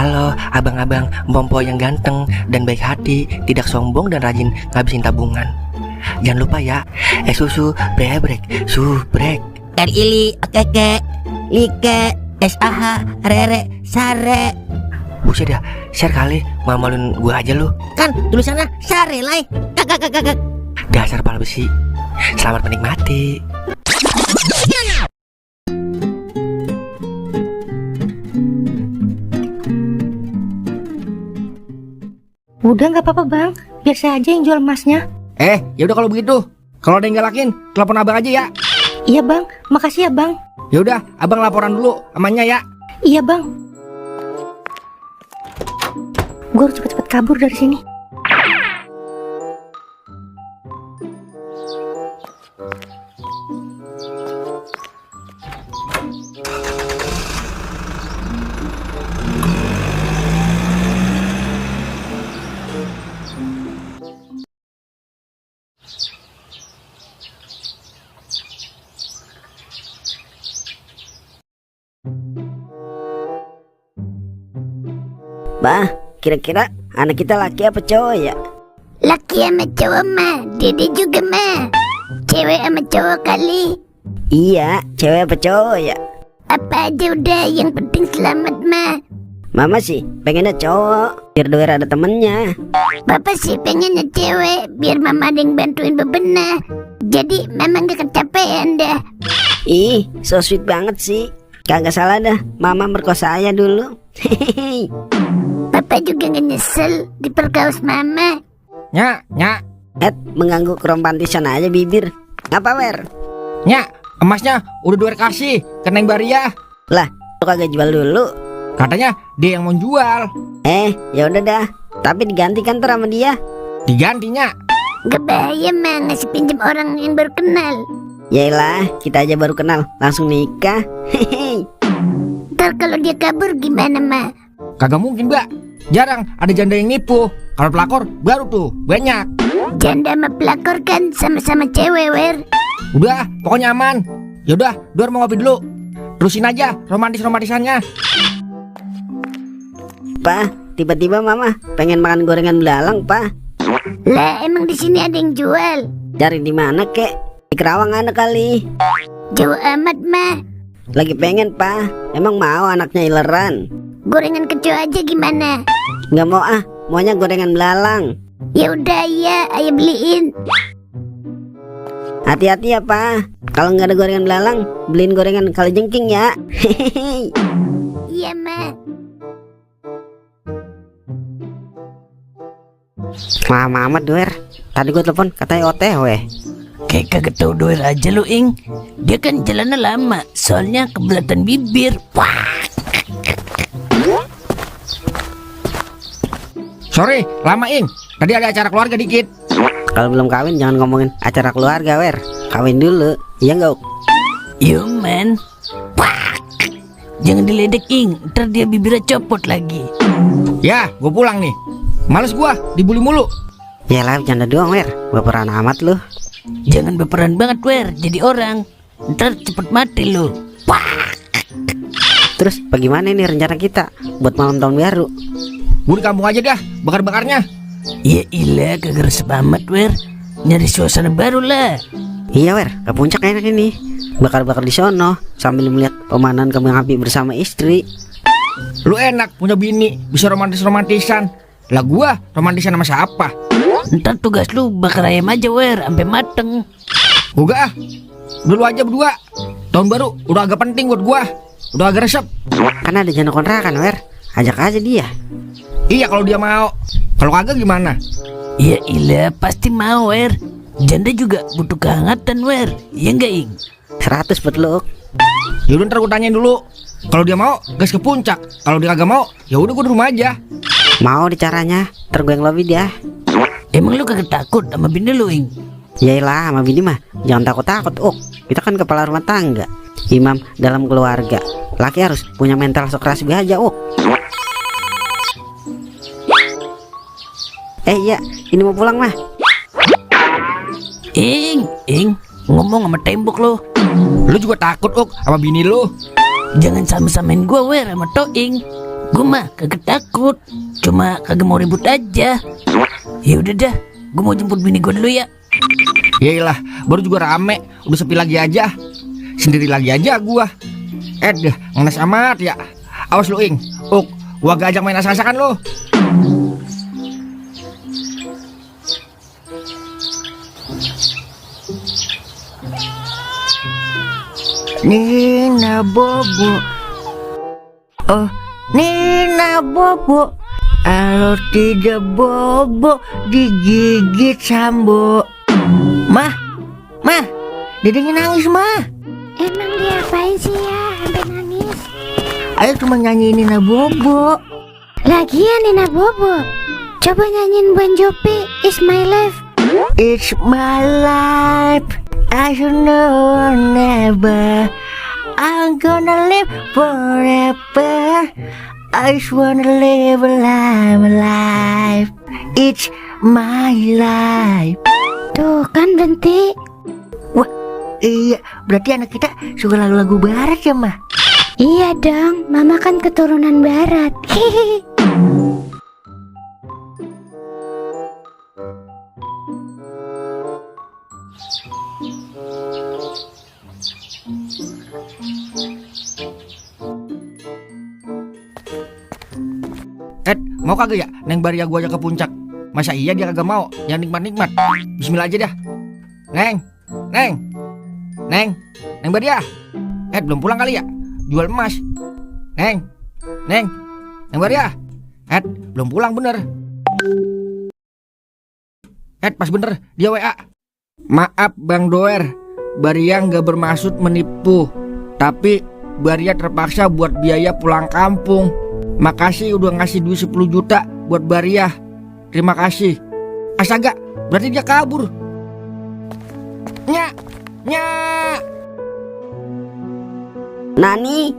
Halo abang-abang Bompo yang ganteng dan baik hati, tidak sombong dan rajin ngabisin tabungan. Jangan lupa ya, susu brebrek, subrek. Ili, keke, like, SAH, rere, sare. Buset dah, share kali, malu-maluin gua aja lu. Kan tulisannya sare lai. Kakak. Dasar pala besi. Selamat menikmati. Udah nggak apa-apa bang, biar saya aja yang jual emasnya. Ya udah kalau begitu, kalau ada yang gak lakin, telepon abang aja ya. Iya bang, makasih ya bang. Ya udah, abang laporan dulu amannya ya. Iya bang. Gue harus cepet-cepet kabur dari sini. Bah, kira-kira anak kita laki apa cowok ya? Laki sama cowok mah, Dede juga mah. Cewek sama cowok kali. Iya, cewek apa cowok ya? Apa aja udah, yang penting selamat mah. Mama sih pengennya cowok, biar doer ada temennya. Papa sih pengennya cewek, biar mama ada yang bantuin bebenah. Jadi memang gak kecapean dah. Ih, so sweet banget sih. Kagak salah dah, mama merkosa ayah dulu. Hehehe. Papa juga gak nyesel diperkaus mama. Nya, Mengganggu keromantisan aja bibir. Ngapa wer? nya, emasnya udah duer kasih ke Neng Baria. Lah, lu kagak jual dulu? Katanya dia yang mau jual. Ya udah dah. Tapi digantikan ntar sama dia. Digantinya. Gak bahaya mah ngasih pinjam orang yang baru kenal. Yaelah, kita aja baru kenal, langsung nikah. Hehehe. Ntar kalau dia kabur gimana mah? Kagak mungkin, Mbak. Jarang ada janda yang nipu. Kalau pelakor baru tuh banyak. Janda sama pelakor kan sama-sama cewek wer. Udah, pokoknya aman. Yaudah, Duar mau ngopi dulu. Terusin aja romantisannya. Pa, tiba-tiba mama pengen makan gorengan belalang, pa. Lah emang di sini ada yang jual? Cari di mana kek? Di Kerawang ada kali. Jauh amat mah. Lagi pengen, pa. Emang mau anaknya ileran? Gorengan kecoa aja gimana? Nggak mau ah, maunya gorengan belalang. Ya udah ya, ayo beliin. Hati-hati ya, pa. Kalau nggak ada gorengan belalang, beliin gorengan kalajengking ya. Hehehe. Iya mah. Mama amat doer. Tadi gue telepon katanya OTW. Kayak kagak tau doer aja lu Ing. Dia kan jalannya lama, soalnya kebelatan bibir. Wah. Sorry, lama Ing. Tadi ada acara keluarga dikit. Kalau belum kawin jangan ngomongin acara keluarga, wer. Kawin dulu, iya nggak? Yo man. Wah. Jangan diledek Ing, ntar dia bibirnya copot lagi. Ya, gue pulang nih. Males gua dibully mulu. Yalah, bercanda doang, wer. Baperan amat lu. Jangan berperan banget wer, jadi orang. Ntar cepet mati lu. Wah. Terus bagaimana ini rencana kita buat malam tahun baru? Gue di kampung aja dah, bakar-bakarnya. Ya ilah, kagak resep amat wer. Nyari suasana baru lah. Iya, wer. Ke puncak enak ini. Bakar-bakar di sono sambil melihat pemandangan kembang api bersama istri. Lu enak punya bini, bisa romantisan. Lah gua romantisan sama siapa? Ntar tugas lu bakar ayam aja wer, sampai mateng. Gua dulu aja berdua. Tahun baru udah agak penting buat gua. Udah agak resep. Kan ada janda kontrakan, wer. Ajak aja dia. Iya kalau dia mau. Kalau kagak gimana? Ya ilah, pasti mau wer. Janda juga butuh kehangatan wer. Ya enggak Ing? 100 buat lu. Yaudah ntar gua tanyain dulu. Kalau dia mau, gas ke puncak. Kalau dia kagak mau, ya udah gua di rumah aja. Mau di caranya, ntar gue yang lobby dia. Emang lu kagak takut sama bini lu Ing? Yaelah, sama bini mah jangan takut-takut. Kita kan kepala rumah tangga, imam dalam keluarga. Laki harus punya mental sok keras baja. Iya, ini mau pulang mah. Ing, ngomong sama tembok lu. Lu juga takut sama bini lu. Jangan sama-samain gua wer sama Toing. Gue mah kagak takut, cuma kagak mau ribut aja. Ya udah dah, gue mau jemput bini gue dulu ya. Yaelah, baru juga rame, udah sepi lagi aja. Sendiri lagi aja gua. Dah, ngenes amat ya. Awas lu Ing, gua gak ajak main asal-asakan lu. Nina Bobo. Oh, Nina Bobo. Kalau tidak bobo digigit Sambo. Mah, Dedenya nangis mah. Emang dia apain sih ya sampai nangis? Ayo cuma nyanyiin Nina Bobo. Lagian Nina Bobo. Coba nyanyiin Bon Jovi, It's My Life. It's my life, I should know never. I'm gonna live forever. I just wanna live a life. It's my life. Tuh kan berhenti. Wah, iya, berarti anak kita suka lagu-lagu barat ya, Mah? Iya dong, mama kan keturunan barat. Hehehe. Mau kagak ya Neng Baria gua ajak ke puncak? Masa iya dia kagak mau? Yang nikmat-nikmat. Bismillah aja dah. Neng Baria. Belum pulang kali ya? Jual emas. Neng Baria. Belum pulang bener. Pas bener dia WA. Maaf Bang Doer, Baria nggak bermaksud menipu, tapi Baria terpaksa buat biaya pulang kampung. Makasih udah ngasih duit 10 juta buat Baria. Terima kasih. Astaga, berarti dia kabur. Nya. Nani?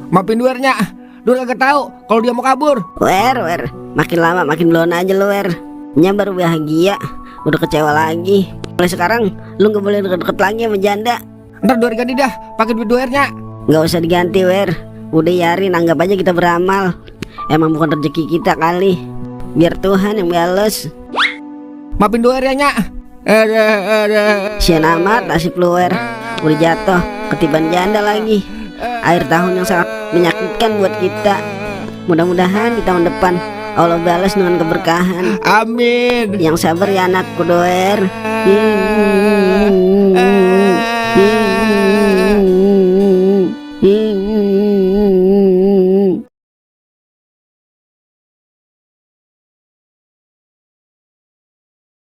Maafin Duernya. Duer kagak tahu kalau dia mau kabur. Wer, makin lama makin belum aja lu, Wer. Nya baru bahagia, udah kecewa lagi. Mulai sekarang lu gak boleh deket-deket lagi sama janda. Ntar Duer ganti dah, pakai duit Duernya. Gak usah diganti, Wer. Udah Yarin, anggap aja kita beramal. Emang bukan rezeki kita kali. Biar Tuhan yang bales. Maafin Duernya, Nya. Sian amat nasib lu, Wer. Udah jatuh, ketiban janda lagi. Akhir tahun yang sangat menyakitkan buat kita. Mudah-mudahan di tahun depan Allah balas dengan keberkahan. Amin. Yang sabar ya anakku, Doer.